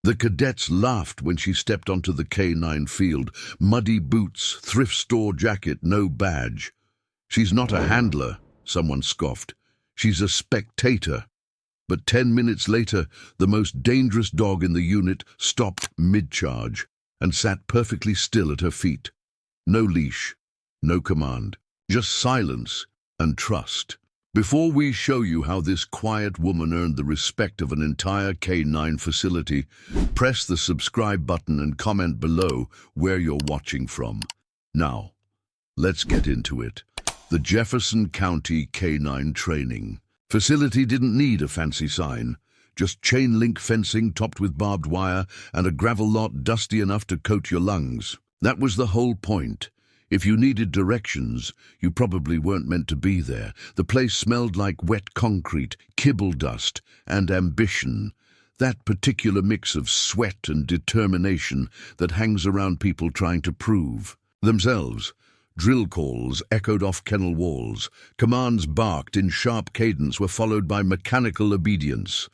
The cadets laughed when she stepped onto the K9 field. Muddy boots, thrift store jacket, no badge. "She's not a handler," someone scoffed. "She's a spectator." But 10 minutes later, the most dangerous dog in the unit stopped mid-charge and sat perfectly still at her feet. No leash, no command, just silence and trust. Before we show you how this quiet woman earned the respect of an entire K9 facility, press the subscribe button and comment below where you're watching from. Now, let's get into it. The Jefferson County K9 Training Facility didn't need a fancy sign, just chain-link fencing topped with barbed wire and a gravel lot dusty enough to coat your lungs. That was the whole point. If you needed directions, you probably weren't meant to be there. The place smelled like wet concrete, kibble dust, and ambition. That particular mix of sweat and determination that hangs around people trying to prove themselves. Drill calls echoed off kennel walls. Commands barked in sharp cadence were followed by mechanical obedience.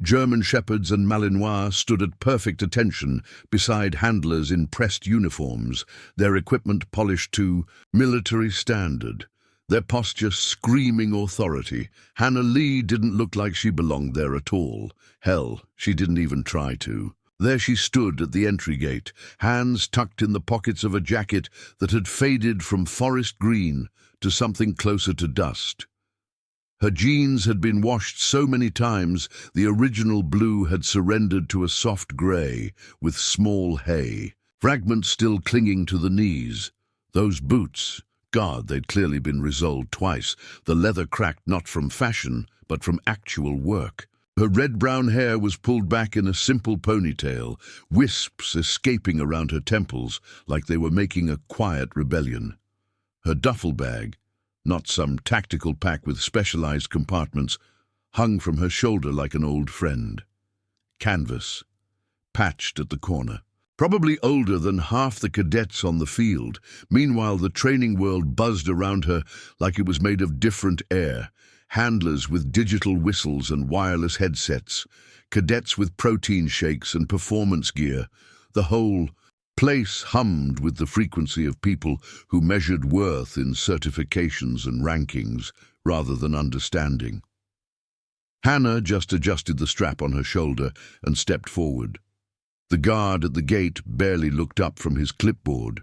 German shepherds and Malinois stood at perfect attention beside handlers in pressed uniforms, their equipment polished to military standard, their posture screaming authority. Hannah Lee didn't look like she belonged there at all. Hell, she didn't even try to. There she stood at the entry gate, hands tucked in the pockets of a jacket that had faded from forest green to something closer to dust. Her jeans had been washed so many times the original blue had surrendered to a soft grey with small hay, fragments still clinging to the knees. Those boots, God, they'd clearly been resoled twice, the leather cracked not from fashion but from actual work. Her red-brown hair was pulled back in a simple ponytail, wisps escaping around her temples like they were making a quiet rebellion. Her duffel bag, not some tactical pack with specialized compartments, hung from her shoulder like an old friend. Canvas, patched at the corner. Probably older than half the cadets on the field. Meanwhile, the training world buzzed around her like it was made of different air. Handlers with digital whistles and wireless headsets, cadets with protein shakes and performance gear. The whole place hummed with the frequency of people who measured worth in certifications and rankings rather than understanding. Hannah just adjusted the strap on her shoulder and stepped forward. The guard at the gate barely looked up from his clipboard.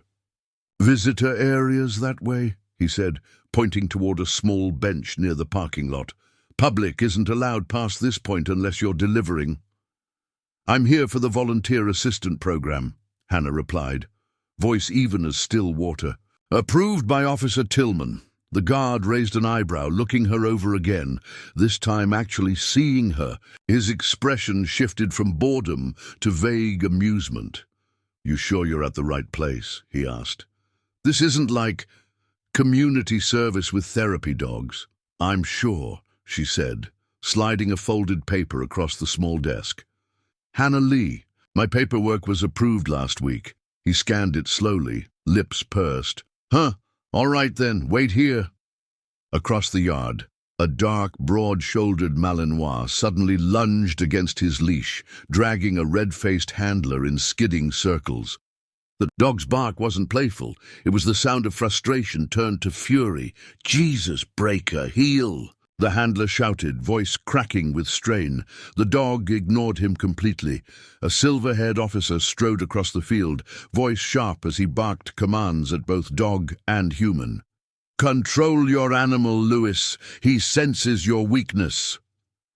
"Visitor areas that way," he said, pointing toward a small bench near the parking lot. "Public isn't allowed past this point unless you're delivering." "I'm here for the volunteer assistant program," Hannah replied, voice even as still water. "Approved by Officer Tillman." The guard raised an eyebrow, looking her over again, this time actually seeing her. His expression shifted from boredom to vague amusement. "You sure you're at the right place?" he asked. "This isn't like community service with therapy dogs." "I'm sure," she said, sliding a folded paper across the small desk. "Hannah Lee, my paperwork was approved last week." He scanned it slowly, lips pursed. "Huh, all right then, wait here." Across the yard, a dark, broad-shouldered Malinois suddenly lunged against his leash, dragging a red-faced handler in skidding circles. The dog's bark wasn't playful. It was the sound of frustration turned to fury. "Jesus, breaker, heel!" the handler shouted, voice cracking with strain. The dog ignored him completely. A silver-haired officer strode across the field, voice sharp as he barked commands at both dog and human. "Control your animal, Lewis. He senses your weakness."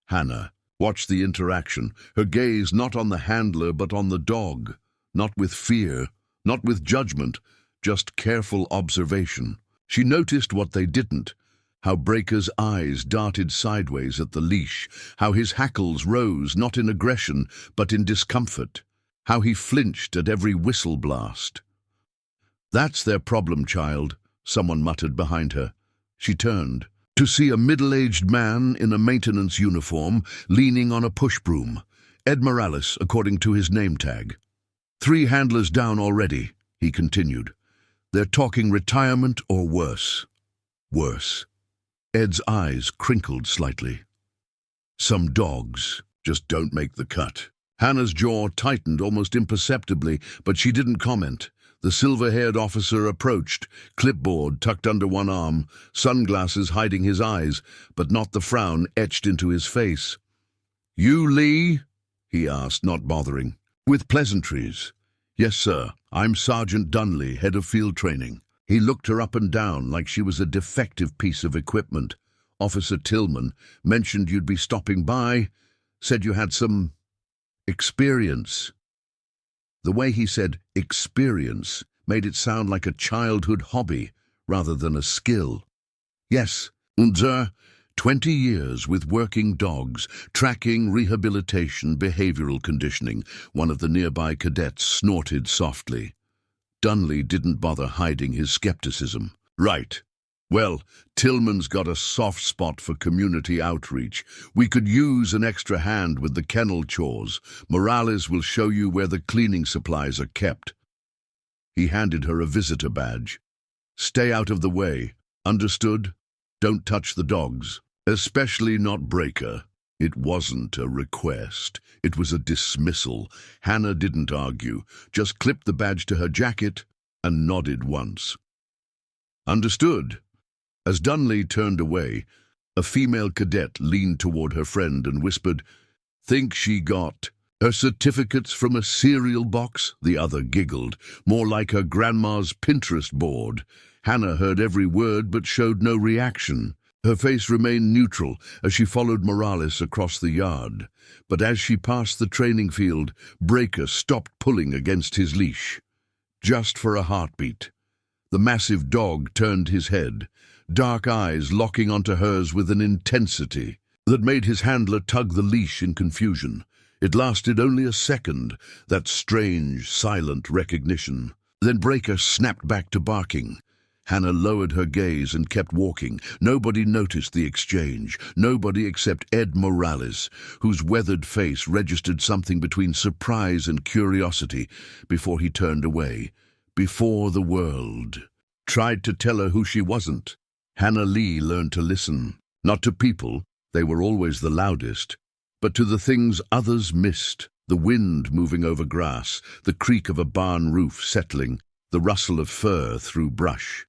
Hannah watched the interaction, her gaze not on the handler but on the dog, not with fear, not with judgment, just careful observation. She noticed what they didn't, how Breaker's eyes darted sideways at the leash, how his hackles rose not in aggression but in discomfort, how he flinched at every whistle blast. "That's their problem, child," someone muttered behind her. She turned to see a middle-aged man in a maintenance uniform leaning on a push broom. Ed Morales, according to his name tag. "3 handlers down already," he continued. "They're talking retirement or worse." Worse. Ed's eyes crinkled slightly. "Some dogs just don't make the cut." Hannah's jaw tightened almost imperceptibly, but she didn't comment. The silver-haired officer approached, clipboard tucked under one arm, sunglasses hiding his eyes, but not the frown etched into his face. "You, Lee?" he asked, not bothering. With pleasantries. "Yes, sir. I'm Sergeant Dunley, head of field training." He looked her up and down like she was a defective piece of equipment. "Officer Tillman mentioned you'd be stopping by, said you had some experience." The way he said experience made it sound like a childhood hobby rather than a skill. "Yes, und sir, 20 years with working dogs, tracking, rehabilitation, behavioral conditioning," one of the nearby cadets snorted softly. Dunley didn't bother hiding his skepticism. "Right. Well, Tillman's got a soft spot for community outreach. We could use an extra hand with the kennel chores. Morales will show you where the cleaning supplies are kept." He handed her a visitor badge. "Stay out of the way. Understood? Don't touch the dogs. Especially not Breaker." It wasn't a request. It was a dismissal. Hannah didn't argue, just clipped the badge to her jacket and nodded once. "Understood." As Dunley turned away, a female cadet leaned toward her friend and whispered, "Think she got her certificates from a cereal box?" The other giggled, "More like her grandma's Pinterest board." Hannah heard every word but showed no reaction. Her face remained neutral as she followed Morales across the yard. But as she passed the training field, Breaker stopped pulling against his leash. Just for a heartbeat. The massive dog turned his head, dark eyes locking onto hers with an intensity that made his handler tug the leash in confusion. It lasted only a second, that strange, silent recognition. Then Breaker snapped back to barking. Hannah lowered her gaze and kept walking. Nobody noticed the exchange, nobody except Ed Morales, whose weathered face registered something between surprise and curiosity before he turned away. Before the world tried to tell her who she wasn't. Hannah Lee learned to listen, not to people, they were always the loudest, but to the things others missed, the wind moving over grass, the creak of a barn roof settling, the rustle of fur through brush.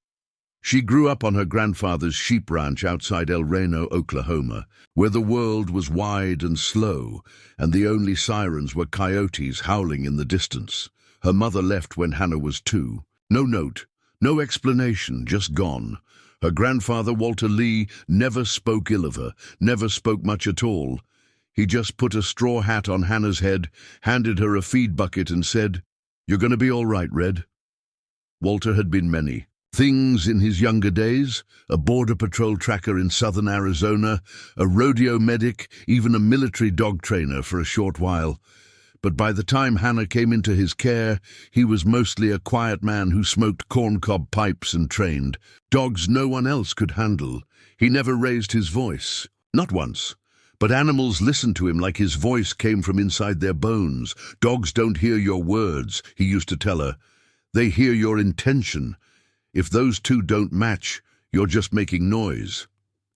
She grew up on her grandfather's sheep ranch outside El Reno, Oklahoma, where the world was wide and slow, and the only sirens were coyotes howling in the distance. Her mother left when Hannah was 2. No note, no explanation, just gone. Her grandfather, Walter Lee, never spoke ill of her, never spoke much at all. He just put a straw hat on Hannah's head, handed her a feed bucket and said, "You're going to be all right, Red." Walter had been many things in his younger days: a border patrol tracker in southern Arizona, a rodeo medic, even a military dog trainer for a short while. But by the time Hannah came into his care, he was mostly a quiet man who smoked corncob pipes and trained. Dogs no one else could handle. He never raised his voice. Not once. But animals listened to him like his voice came from inside their bones. "Dogs don't hear your words," he used to tell her. "They hear your intention. If those two don't match, you're just making noise."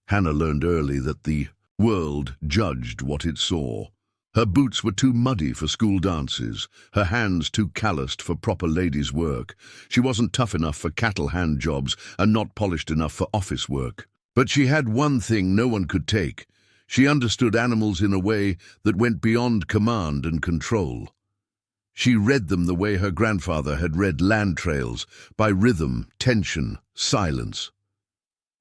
Hannah learned early that the world judged what it saw. Her boots were too muddy for school dances, her hands too calloused for proper ladies' work. She wasn't tough enough for cattle hand jobs and not polished enough for office work. But she had one thing no one could take. She understood animals in a way that went beyond command and control. She read them the way her grandfather had read land trails, by rhythm, tension, silence.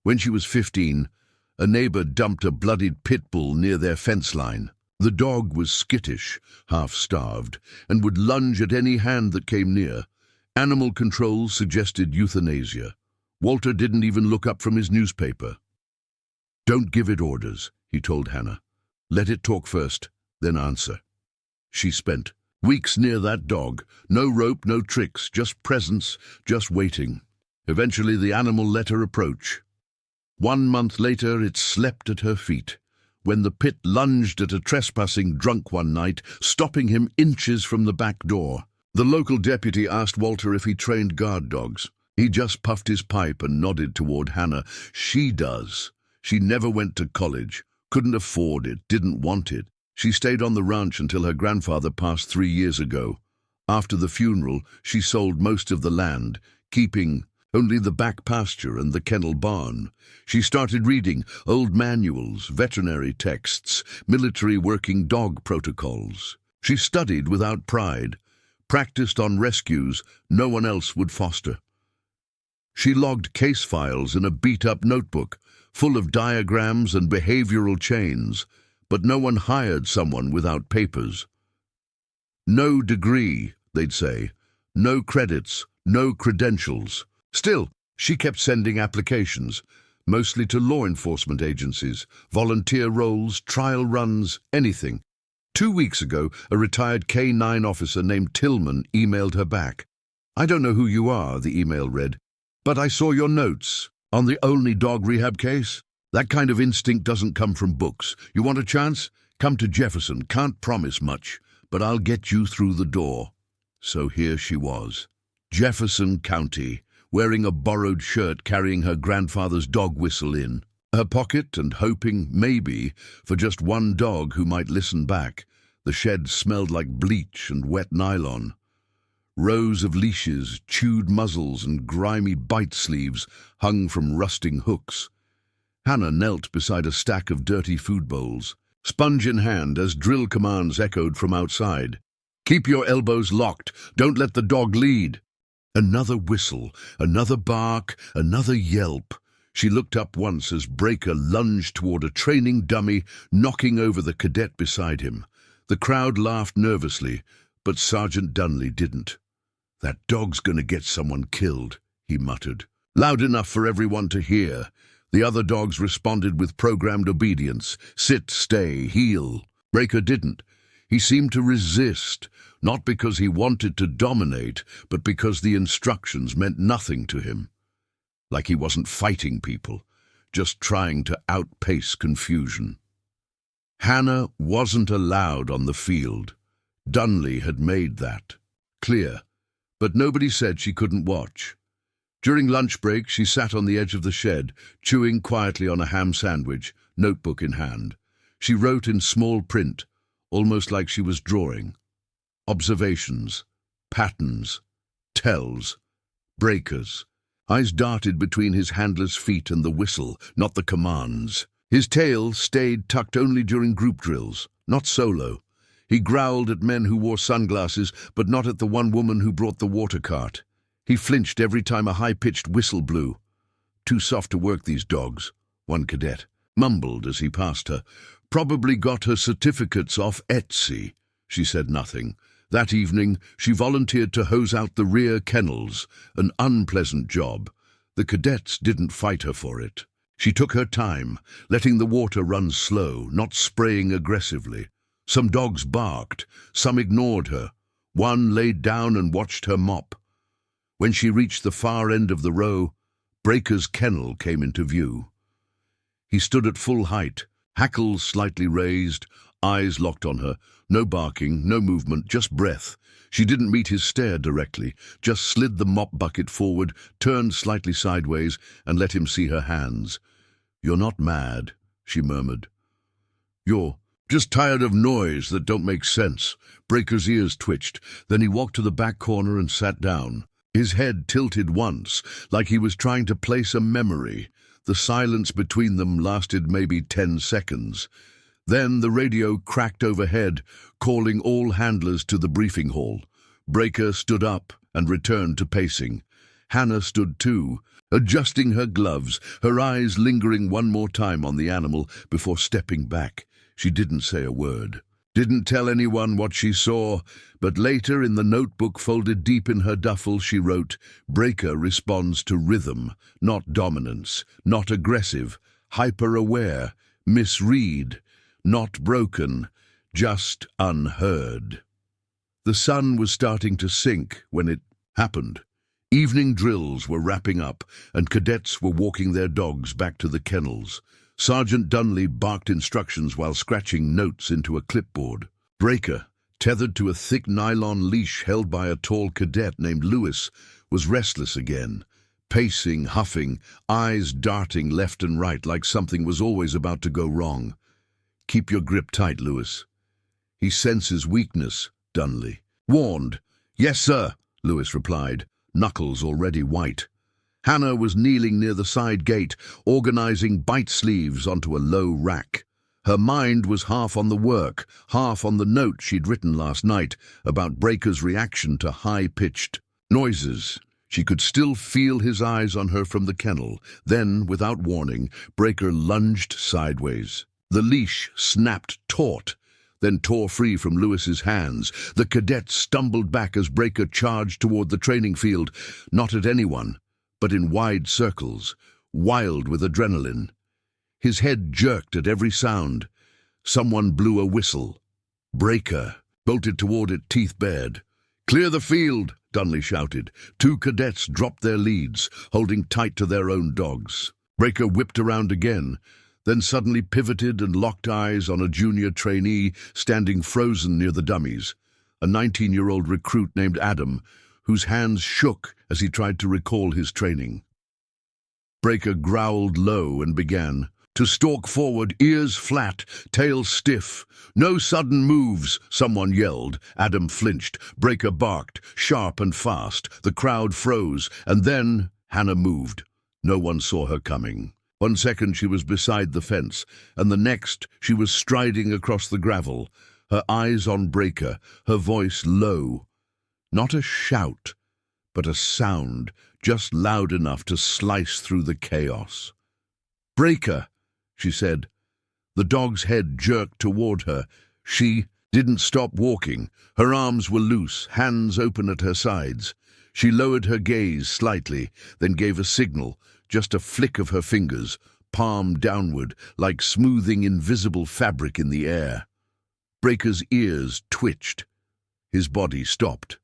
When she was 15, a neighbor dumped a bloodied pit bull near their fence line. The dog was skittish, half-starved, and would lunge at any hand that came near. Animal control suggested euthanasia. Walter didn't even look up from his newspaper. "Don't give it orders," he told Hannah. "Let it talk first, then answer." She spent weeks near that dog. No rope, no tricks, just presence, just waiting. Eventually the animal let her approach. 1 month later it slept at her feet. When the pit lunged at a trespassing drunk one night, stopping him inches from the back door. The local deputy asked Walter if he trained guard dogs. He just puffed his pipe and nodded toward Hannah. "She does. She never went to college, couldn't afford it, didn't want it. She stayed on the ranch until her grandfather passed 3 years ago. After the funeral, she sold most of the land, keeping only the back pasture and the kennel barn. She started reading old manuals, veterinary texts, military working dog protocols. She studied without pride, practiced on rescues no one else would foster. She logged case files in a beat-up notebook, full of diagrams and behavioral chains, but no one hired someone without papers. No degree, they'd say, no credits, no credentials. Still, she kept sending applications, mostly to law enforcement agencies, volunteer roles, trial runs, anything. 2 weeks ago, a retired K-9 officer named Tillman emailed her back. "I don't know who you are," the email read, "but I saw your notes on the only dog rehab case. That kind of instinct doesn't come from books. You want a chance? Come to Jefferson. Can't promise much, but I'll get you through the door." So here she was, Jefferson County, wearing a borrowed shirt, carrying her grandfather's dog whistle in her pocket and hoping, maybe, for just one dog who might listen back. The shed smelled like bleach and wet nylon. Rows of leashes, chewed muzzles and grimy bite sleeves hung from rusting hooks. Hannah knelt beside a stack of dirty food bowls, sponge in hand as drill commands echoed from outside. "Keep your elbows locked. Don't let the dog lead." Another whistle, another bark, another yelp. She looked up once as Breaker lunged toward a training dummy, knocking over the cadet beside him. The crowd laughed nervously, but Sergeant Dunley didn't. "That dog's gonna get someone killed," he muttered. Loud enough for everyone to hear. The other dogs responded with programmed obedience. Sit, stay, heel. Breaker didn't. He seemed to resist, not because he wanted to dominate, but because the instructions meant nothing to him. Like he wasn't fighting people, just trying to outpace confusion. Hannah wasn't allowed on the field. Dunley had made that clear, but nobody said she couldn't watch. During lunch break, she sat on the edge of the shed, chewing quietly on a ham sandwich, notebook in hand. She wrote in small print, almost like she was drawing. Observations, patterns, tells, breakers. Eyes darted between his handler's feet and the whistle, not the commands. His tail stayed tucked only during group drills, not solo. He growled at men who wore sunglasses, but not at the one woman who brought the water cart. He flinched every time a high-pitched whistle blew. "Too soft to work, these dogs," one cadet mumbled as he passed her. "Probably got her certificates off Etsy." She said nothing. That evening, she volunteered to hose out the rear kennels, an unpleasant job. The cadets didn't fight her for it. She took her time, letting the water run slow, not spraying aggressively. Some dogs barked, some ignored her. One laid down and watched her mop. When she reached the far end of the row, Breaker's kennel came into view. He stood at full height, hackles slightly raised, eyes locked on her. No barking, no movement, just breath. She didn't meet his stare directly, just slid the mop bucket forward, turned slightly sideways, and let him see her hands. "You're not mad," she murmured. "You're just tired of noise that don't make sense." Breaker's ears twitched. Then he walked to the back corner and sat down. His head tilted once, like he was trying to place a memory. The silence between them lasted maybe 10 seconds. Then the radio cracked overhead, calling all handlers to the briefing hall. Breaker stood up and returned to pacing. Hannah stood too, adjusting her gloves, her eyes lingering one more time on the animal before stepping back. She didn't say a word. Didn't tell anyone what she saw, but later in the notebook folded deep in her duffel she wrote, "Breaker responds to rhythm, not dominance, not aggressive, hyper-aware, misread, not broken, just unheard." The sun was starting to sink when it happened. Evening drills were wrapping up, and cadets were walking their dogs back to the kennels. Sergeant Dunley barked instructions while scratching notes into a clipboard. Breaker, tethered to a thick nylon leash held by a tall cadet named Lewis, was restless again, pacing, huffing, eyes darting left and right like something was always about to go wrong. "Keep your grip tight, Lewis. He senses weakness, Dunley warned. Yes, sir, Lewis replied, knuckles already white. Hannah was kneeling near the side gate, organizing bite sleeves onto a low rack. Her mind was half on the work, half on the note she'd written last night about Breaker's reaction to high-pitched noises. She could still feel his eyes on her from the kennel. Then, without warning, Breaker lunged sideways. The leash snapped taut, then tore free from Lewis's hands. The cadet stumbled back as Breaker charged toward the training field, not at anyone, but in wide circles, wild with adrenaline. His head jerked at every sound. Someone blew a whistle. Breaker bolted toward it, teeth bared. "Clear the field," Dunley shouted. Two cadets dropped their leads, holding tight to their own dogs. Breaker whipped around again, then suddenly pivoted and locked eyes on a junior trainee standing frozen near the dummies, a 19-year-old recruit named Adam, whose hands shook as he tried to recall his training. Breaker growled low and began to stalk forward, ears flat, tail stiff. "No sudden moves," someone yelled. Adam flinched. Breaker barked, sharp and fast. The crowd froze, and then Hannah moved. No one saw her coming. 1 second she was beside the fence, and the next she was striding across the gravel, her eyes on Breaker, her voice low. Not a shout, but a sound, just loud enough to slice through the chaos. "Breaker," she said. The dog's head jerked toward her. She didn't stop walking. Her arms were loose, hands open at her sides. She lowered her gaze slightly, then gave a signal, just a flick of her fingers, palm downward, like smoothing invisible fabric in the air. Breaker's ears twitched. His body stopped.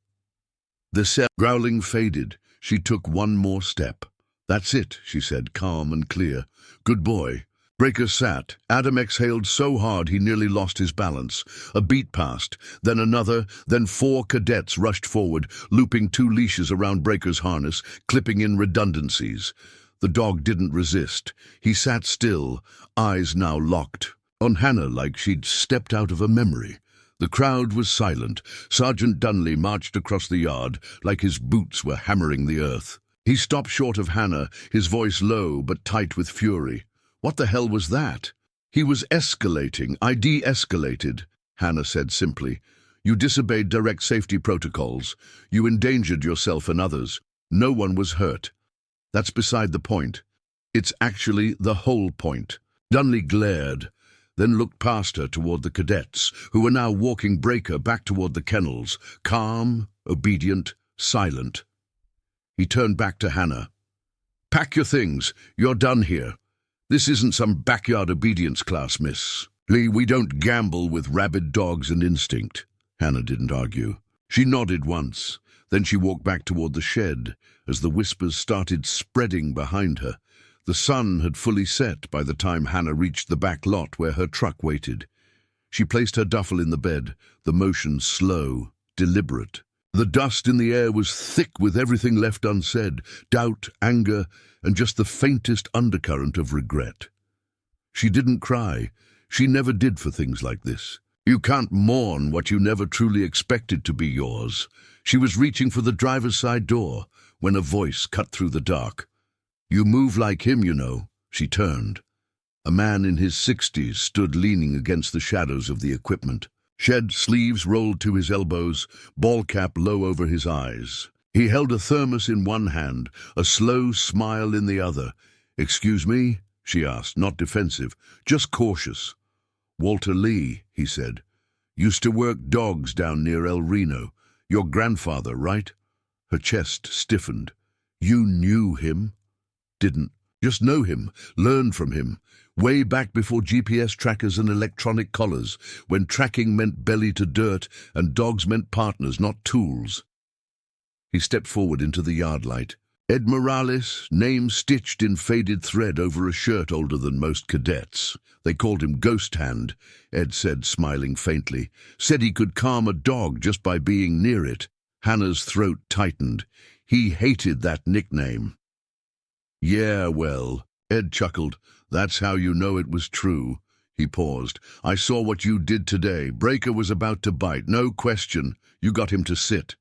The growling faded. She took one more step. "That's it," she said, calm and clear. "Good boy." Breaker sat. Adam exhaled so hard he nearly lost his balance. A beat passed, then another, then 4 cadets rushed forward, looping 2 leashes around Breaker's harness, clipping in redundancies. The dog didn't resist. He sat still, eyes now locked on Hannah like she'd stepped out of a memory. The crowd was silent. Sergeant Dunley marched across the yard like his boots were hammering the earth. He stopped short of Hannah, his voice low but tight with fury. "What the hell was that?" "He was escalating. I de-escalated," Hannah said simply. "You disobeyed direct safety protocols. You endangered yourself and others. No one was hurt. That's beside the point. It's actually the whole point." Dunley glared, then looked past her toward the cadets, who were now walking Breaker back toward the kennels, calm, obedient, silent. He turned back to Hannah. "Pack your things. You're done here. This isn't some backyard obedience class, Miss Lee. We don't gamble with rabid dogs and instinct." Hannah didn't argue. She nodded once. Then she walked back toward the shed as the whispers started spreading behind her. The sun had fully set by the time Hannah reached the back lot where her truck waited. She placed her duffel in the bed, the motion slow, deliberate. The dust in the air was thick with everything left unsaid, doubt, anger, and just the faintest undercurrent of regret. She didn't cry. She never did for things like this. You can't mourn what you never truly expected to be yours. She was reaching for the driver's side door when a voice cut through the dark. "You move like him, you know." She turned. A man in his 60s stood leaning against the shadows of the equipment. Shed sleeves rolled to his elbows, ball cap low over his eyes. He held a thermos in one hand, a slow smile in the other. "Excuse me?" she asked, not defensive, just cautious. "Walter Lee," he said. "Used to work dogs down near El Reno. Your grandfather, right?" Her chest stiffened. "You knew him?" "Didn't. Just know him, learned from him. Way back before GPS trackers and electronic collars, when tracking meant belly to dirt and dogs meant partners, not tools." He stepped forward into the yard light. Ed Morales, name stitched in faded thread over a shirt older than most cadets. They called him Ghost Hand, Ed said, smiling faintly. Said he could calm a dog just by being near it. Hannah's throat tightened. He hated that nickname. "Yeah, well," Ed chuckled. "That's how you know it was true. He paused. I saw what you did today. Breaker was about to bite. No question. You got him to sit.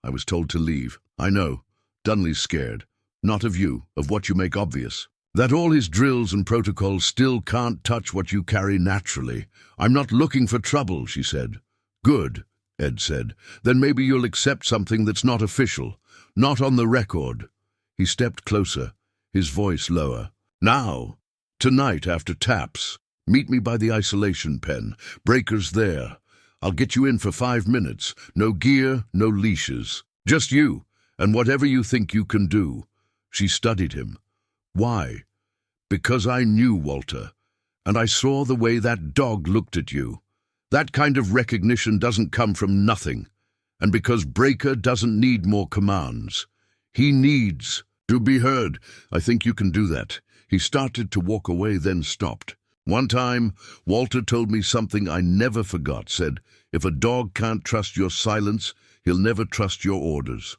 I was told to leave. I know. Dunley's scared. Not of you, of what you make obvious. That all his drills and protocols still can't touch what you carry naturally. I'm not looking for trouble, she said. Good, Ed said. Then maybe you'll accept something that's not official. Not on the record. He stepped closer, his voice lower. Now, tonight after taps, meet me by the isolation pen. Breaker's there. I'll get you in for 5 minutes. No gear, no leashes. Just you, and whatever you think you can do. She studied him. Why? Because I knew Walter, and I saw the way that dog looked at you. That kind of recognition doesn't come from nothing. And because Breaker doesn't need more commands. He needs to be heard. I think you can do that. He started to walk away, then stopped. One time, Walter told me something I never forgot, said, if a dog can't trust your silence, he'll never trust your orders.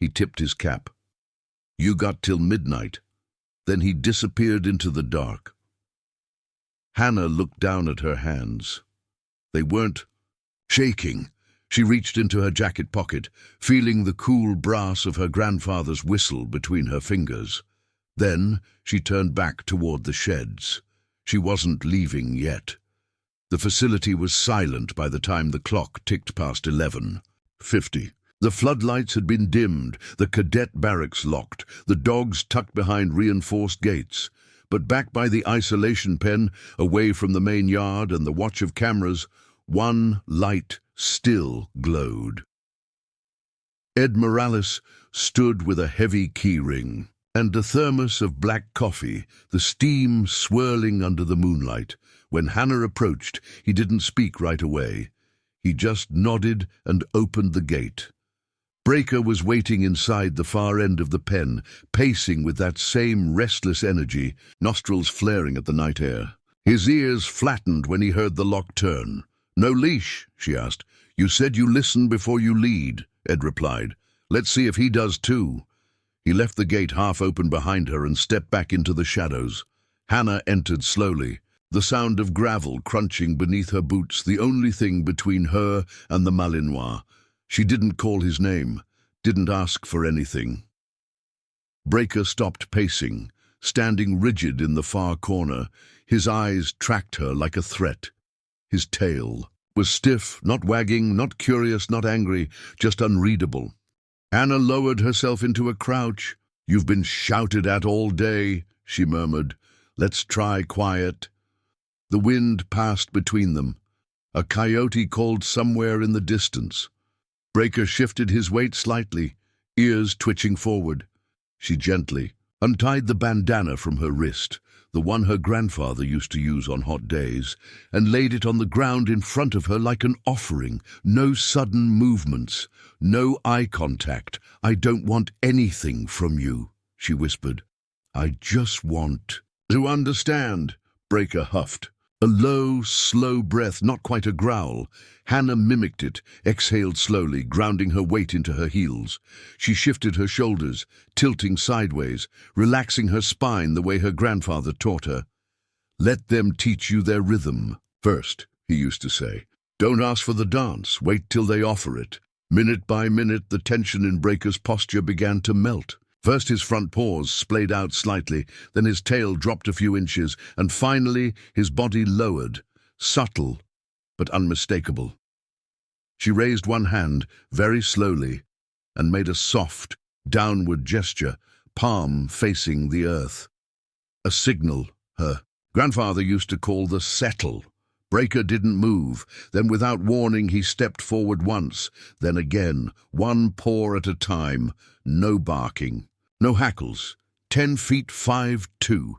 He tipped his cap. You got till midnight. Then he disappeared into the dark. Hannah looked down at her hands. They weren't shaking. She reached into her jacket pocket, feeling the cool brass of her grandfather's whistle between her fingers. Then she turned back toward the sheds. She wasn't leaving yet. The facility was silent by the time the clock ticked past 11:50. The floodlights had been dimmed, the cadet barracks locked, the dogs tucked behind reinforced gates. But back by the isolation pen, away from the main yard and the watch of cameras, one light still glowed. Ed Morales stood with a heavy key ring and a thermos of black coffee, the steam swirling under the moonlight. When Hannah approached, he didn't speak right away. He just nodded and opened the gate. Breaker was waiting inside the far end of the pen, pacing with that same restless energy, nostrils flaring at the night air. His ears flattened when he heard the lock turn. No leash, she asked. You said you listen before you lead, Ed replied. Let's see if he does too. He left the gate half open behind her and stepped back into the shadows. Hannah entered slowly, the sound of gravel crunching beneath her boots the only thing between her and the Malinois. She didn't call his name, didn't ask for anything. Breaker stopped pacing, standing rigid in the far corner. His eyes tracked her like a threat. His tail was stiff, not wagging, not curious, not angry, just unreadable. Hannah lowered herself into a crouch. You've been shouted at all day, she murmured. Let's try quiet. The wind passed between them. A coyote called somewhere in the distance. Breaker shifted his weight slightly, ears twitching forward. She gently untied the bandana from her wrist, the one her grandfather used to use on hot days, and laid it on the ground in front of her like an offering. No sudden movements, no eye contact. I don't want anything from you, she whispered. I just want to understand, Breaker huffed. A low, slow breath, not quite a growl. Hannah mimicked it, exhaled slowly, grounding her weight into her heels. She shifted her shoulders, tilting sideways, relaxing her spine the way her grandfather taught her. Let them teach you their rhythm first, he used to say. Don't ask for the dance, wait till they offer it. Minute by minute, the tension in Breaker's posture began to melt. First his front paws splayed out slightly, then his tail dropped a few inches, and finally his body lowered, subtle but unmistakable. She raised one hand very slowly and made a soft, downward gesture, palm facing the earth. A signal, her grandfather used to call the settle. Breaker didn't move. Then without warning he stepped forward once, then again, one paw at a time, no barking. No hackles. 10 feet 5'2".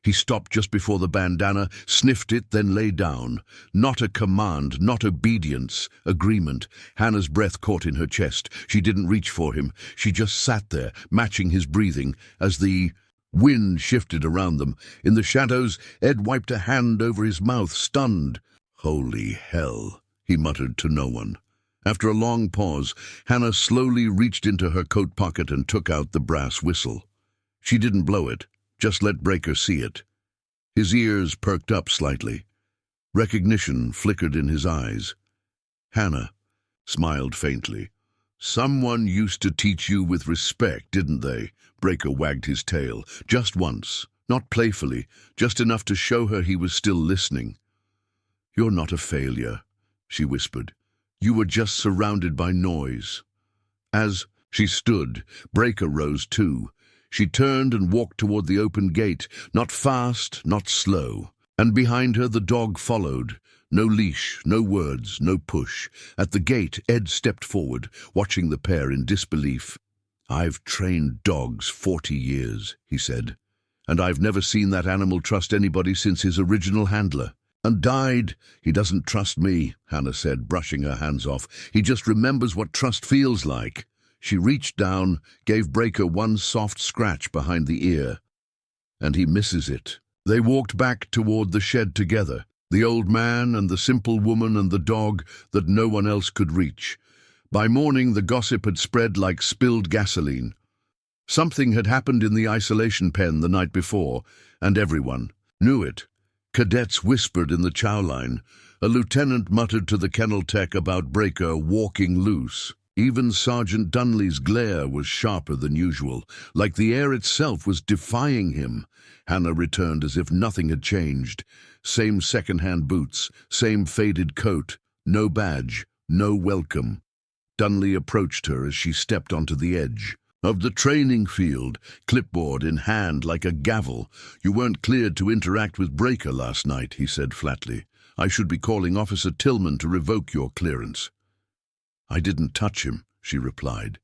He stopped just before the bandana, sniffed it, then lay down. Not a command, not obedience, agreement. Hannah's breath caught in her chest. She didn't reach for him. She just sat there, matching his breathing, as the wind shifted around them. In the shadows, Ed wiped a hand over his mouth, stunned. Holy hell, he muttered to no one. After a long pause, Hannah slowly reached into her coat pocket and took out the brass whistle. She didn't blow it, just let Breaker see it. His ears perked up slightly. Recognition flickered in his eyes. Hannah smiled faintly. "Someone used to teach you with respect, didn't they?" Breaker wagged his tail. "Just once. Not playfully, just enough to show her he was still listening." "You're not a failure," she whispered. "You were just surrounded by noise." As she stood, Breaker rose too. She turned and walked toward the open gate, not fast, not slow. And behind her the dog followed. No leash, no words, no push. At the gate, Ed stepped forward, watching the pair in disbelief. "I've trained dogs 40 years," he said, "and I've never seen that animal trust anybody since his original handler." "And died." "He doesn't trust me," Hannah said, brushing her hands off. "He just remembers what trust feels like." She reached down, gave Breaker one soft scratch behind the ear. "And he misses it." They walked back toward the shed together, the old man and the simple woman and the dog that no one else could reach. By morning, the gossip had spread like spilled gasoline. Something had happened in the isolation pen the night before, and everyone knew it. Cadets whispered in the chow line. A lieutenant muttered to the kennel tech about Breaker walking loose. Even Sergeant Dunley's glare was sharper than usual, like the air itself was defying him. Hannah returned as if nothing had changed. Same second-hand boots, same faded coat, no badge, no welcome. Dunley approached her as she stepped onto the edge of the training field, clipboard in hand like a gavel. "You weren't cleared to interact with Breaker last night," he said flatly. "I should be calling Officer Tillman to revoke your clearance." "I didn't touch him," she replied.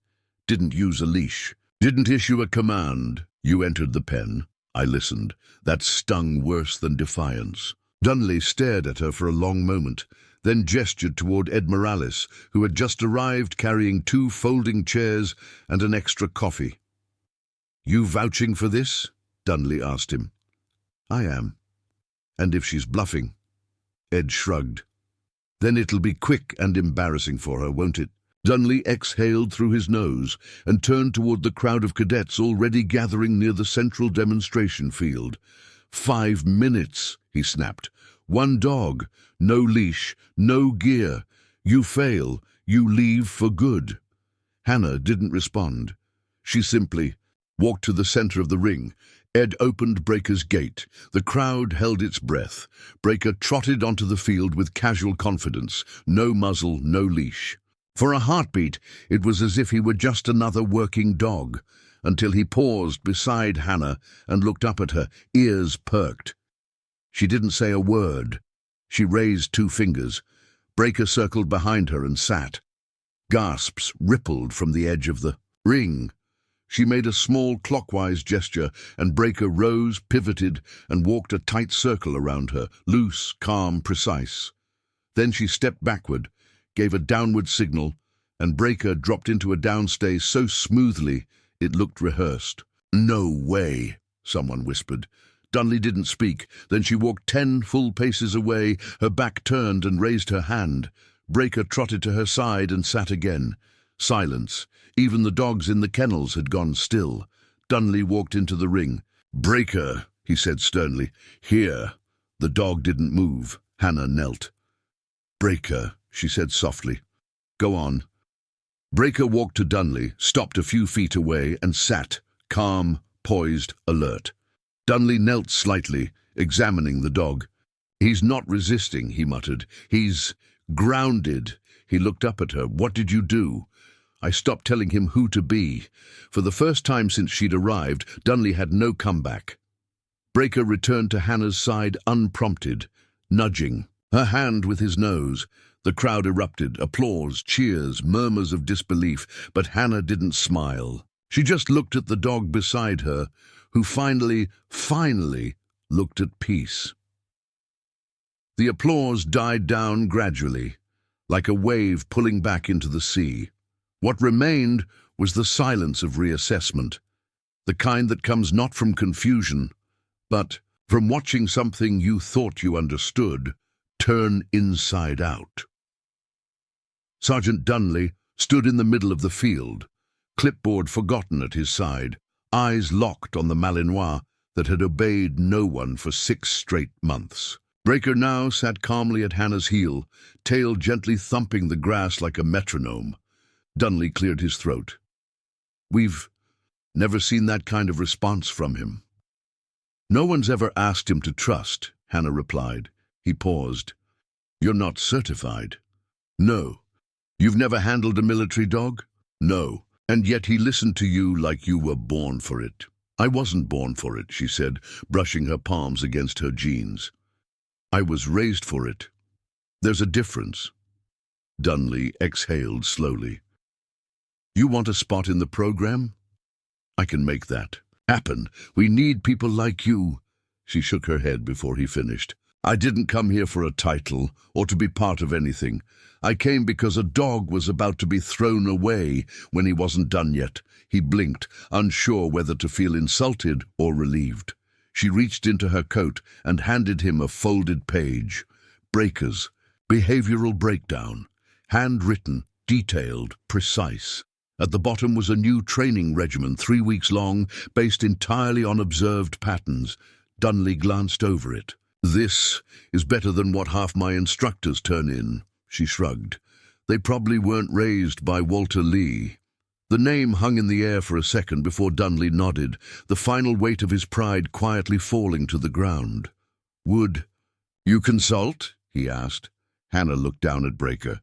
"Didn't use a leash. Didn't issue a command. You entered the pen. I listened. That stung worse than defiance." Dunley stared at her for a long moment, then gestured toward Ed Morales, who had just arrived carrying 2 folding chairs and an extra coffee. "You vouching for this?" Dunley asked him. "I am." "And if she's bluffing?" Ed shrugged. "Then it'll be quick and embarrassing for her, won't it?" Dunley exhaled through his nose and turned toward the crowd of cadets already gathering near the central demonstration field. 5 minutes, he snapped. 1 dog, no leash, no gear. You fail, you leave for good. Hannah didn't respond. She simply walked to the center of the ring. Ed opened Breaker's gate. The crowd held its breath. Breaker trotted onto the field with casual confidence. No muzzle, no leash. For a heartbeat, it was as if he were just another working dog, until he paused beside Hannah and looked up at her, ears perked. She didn't say a word. She raised 2 fingers. Breaker circled behind her and sat. Gasps rippled from the edge of the ring. She made a small clockwise gesture, and Breaker rose, pivoted, and walked a tight circle around her, loose, calm, precise. Then she stepped backward, gave a downward signal, and Breaker dropped into a downstay so smoothly it looked rehearsed. "No way," someone whispered. Dunley didn't speak. Then she walked 10 full paces away, her back turned and raised her hand. Breaker trotted to her side and sat again. Silence. Even the dogs in the kennels had gone still. Dunley walked into the ring. "Breaker," he said sternly. "Here." The dog didn't move. Hannah knelt. "Breaker," she said softly. "Go on." Breaker walked to Dunley, stopped a few feet away, and sat, calm, poised, alert. Dunley knelt slightly, examining the dog. "He's not resisting," he muttered. "He's grounded." He looked up at her. "What did you do?" "I stopped telling him who to be." For the first time since she'd arrived, Dunley had no comeback. Breaker returned to Hannah's side unprompted, nudging her hand with his nose. The crowd erupted, applause, cheers, murmurs of disbelief, but Hannah didn't smile. She just looked at the dog beside her, who finally looked at peace. The applause died down gradually, like a wave pulling back into the sea. What remained was the silence of reassessment, the kind that comes not from confusion, but from watching something you thought you understood turn inside out. Sergeant Dunley stood in the middle of the field, clipboard forgotten at his side, eyes locked on the Malinois, that had obeyed no one for 6 straight months. Breaker now sat calmly at Hannah's heel, tail gently thumping the grass like a metronome. Dunley cleared his throat. "We've never seen that kind of response from him." "No one's ever asked him to trust," Hannah replied. He paused. "You're not certified?" "No." "You've never handled a military dog?" "No. And yet he listened to you like you were born for it." "I wasn't born for it," she said, brushing her palms against her jeans. "I was raised for it. There's a difference." Dunley exhaled slowly. "You want a spot in the program? I can make that happen. We need people like you." She shook her head before he finished. "I didn't come here for a title or to be part of anything. I came because a dog was about to be thrown away when he wasn't done yet." He blinked, unsure whether to feel insulted or relieved. She reached into her coat and handed him a folded page. Breakers, behavioral breakdown, handwritten, detailed, precise. At the bottom was a new training regimen, 3 weeks long, based entirely on observed patterns. Dunley glanced over it. "This is better than what half my instructors turn in," she shrugged. "They probably weren't raised by Walter Lee." The name hung in the air for a second before Dunley nodded, the final weight of his pride quietly falling to the ground. "Would you consult?" he asked. Hannah looked down at Breaker.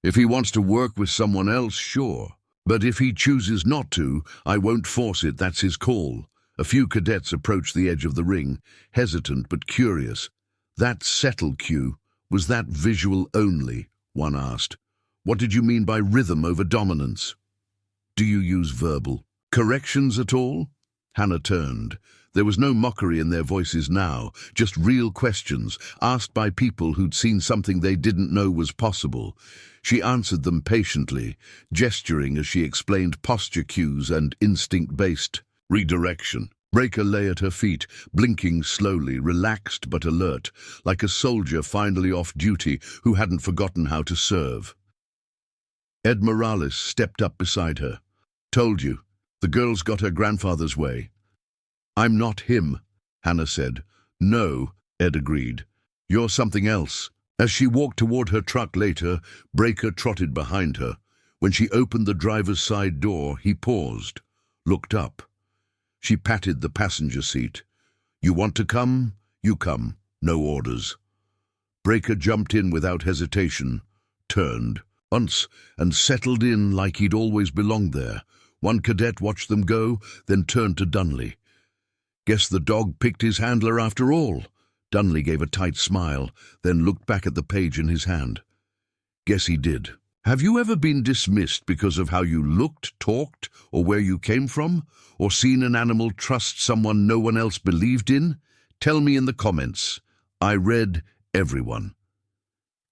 "If he wants to work with someone else, sure. But if he chooses not to, I won't force it. That's his call." A few cadets approached the edge of the ring, hesitant but curious. "That settle cue, was that visual only?" one asked. "What did you mean by rhythm over dominance? Do you use verbal corrections at all?" Hannah turned. There was no mockery in their voices now, just real questions, asked by people who'd seen something they didn't know was possible. She answered them patiently, gesturing as she explained posture cues and instinct-based redirection. Breaker lay at her feet, blinking slowly, relaxed but alert, like a soldier finally off duty who hadn't forgotten how to serve. Ed Morales stepped up beside her. "Told you, the girl's got her grandfather's way." "I'm not him," Hannah said. "No," Ed agreed. "You're something else." As she walked toward her truck later, Breaker trotted behind her. When she opened the driver's side door, he paused, looked up. She patted the passenger seat. "You want to come? You come. No orders." Breaker jumped in without hesitation, turned, once, and settled in like he'd always belonged there. One cadet watched them go, then turned to Dunley. "Guess the dog picked his handler after all." Dunley gave a tight smile, then looked back at the page in his hand. "Guess he did." "Have you ever been dismissed because of how you looked, talked, or where you came from? Or seen an animal trust someone no one else believed in? Tell me in the comments. I read everyone.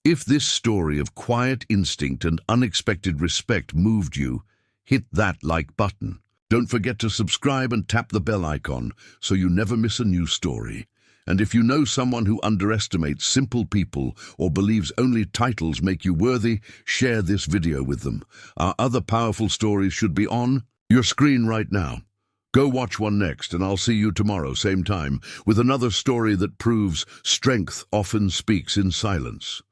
If this story of quiet instinct and unexpected respect moved you, hit that like button. Don't forget to subscribe and tap the bell icon so you never miss a new story. And if you know someone who underestimates simple people or believes only titles make you worthy, share this video with them. Our other powerful stories should be on your screen right now. Go watch one next, and I'll see you tomorrow, same time, with another story that proves strength often speaks in silence.